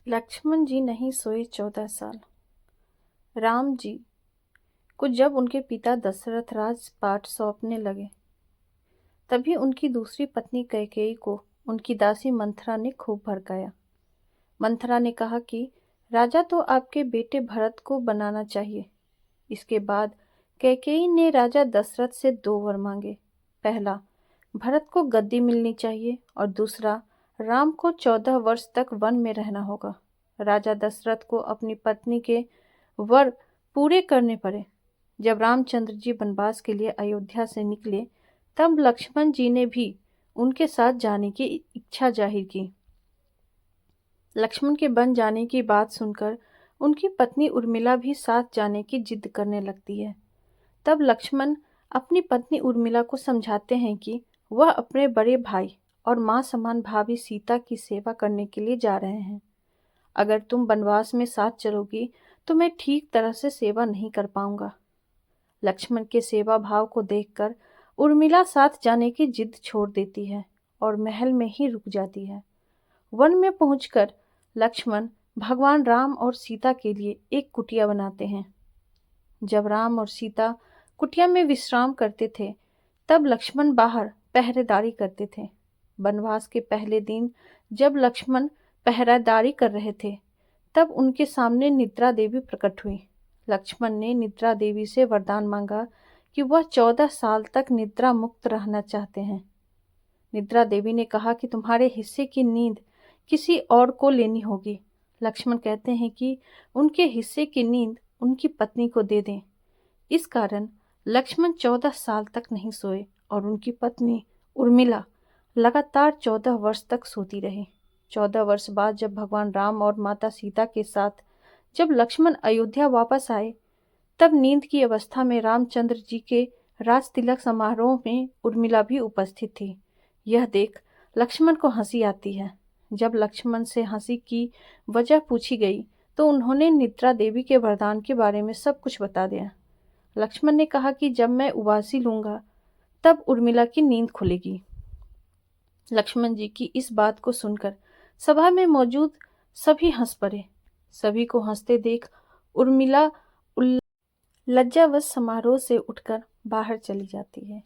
लक्ष्मण जी नहीं सोए 14 साल। राम जी को जब उनके पिता दशरथ राजपाट सौंपने लगे, तभी उनकी दूसरी पत्नी कैकेयी को उनकी दासी मंथरा ने खूब भड़काया। मंथरा ने कहा कि राजा तो आपके बेटे भरत को बनाना चाहिए। इसके बाद कैकेयी ने राजा दशरथ से 2 वर मांगे। पहला, भरत को गद्दी मिलनी चाहिए और दूसरा, राम को 14 वर्ष तक वन में रहना होगा। राजा दशरथ को अपनी पत्नी के वर पूरे करने पड़े। जब रामचंद्र जी वनवास के लिए अयोध्या से निकले, तब लक्ष्मण जी ने भी उनके साथ जाने की इच्छा जाहिर की। लक्ष्मण के वन जाने की बात सुनकर उनकी पत्नी उर्मिला भी साथ जाने की जिद करने लगती है। तब लक्ष्मण अपनी पत्नी उर्मिला को समझाते हैं कि वह अपने बड़े भाई और माँ समान भाभी सीता की सेवा करने के लिए जा रहे हैं। अगर तुम वनवास में साथ चलोगी तो मैं ठीक तरह से सेवा नहीं कर पाऊंगा। लक्ष्मण के सेवा भाव को देखकर उर्मिला साथ जाने की जिद छोड़ देती है और महल में ही रुक जाती है। वन में पहुंचकर लक्ष्मण भगवान राम और सीता के लिए एक कुटिया बनाते हैं। जब राम और सीता कुटिया में विश्राम करते थे, तब लक्ष्मण बाहर पहरेदारी करते थे। वनवास के पहले दिन जब लक्ष्मण पहरेदारी कर रहे थे, तब उनके सामने निद्रा देवी प्रकट हुई। लक्ष्मण ने निद्रा देवी से वरदान मांगा कि वह 14 साल तक निद्रा मुक्त रहना चाहते हैं। निद्रा देवी ने कहा कि तुम्हारे हिस्से की नींद किसी और को लेनी होगी। लक्ष्मण कहते हैं कि उनके हिस्से की नींद उनकी पत्नी को दे दें। इस कारण लक्ष्मण 14 साल तक नहीं सोए और उनकी पत्नी उर्मिला लगातार 14 वर्ष तक सोती रही। 14 वर्ष बाद जब भगवान राम और माता सीता के साथ जब लक्ष्मण अयोध्या वापस आए, तब नींद की अवस्था में रामचंद्र जी के राज तिलक समारोह में उर्मिला भी उपस्थित थी। यह देख लक्ष्मण को हंसी आती है। जब लक्ष्मण से हंसी की वजह पूछी गई, तो उन्होंने निद्रा देवी के वरदान के बारे में सब कुछ बता दिया। लक्ष्मण ने कहा कि जब मैं उबासी लूंगा, तब उर्मिला की नींद खुलेगी। लक्ष्मण जी की इस बात को सुनकर सभा में मौजूद सभी हंस पड़े। सभी को हंसते देख उर्मिला लज्जावश समारोह से उठकर बाहर चली जाती है।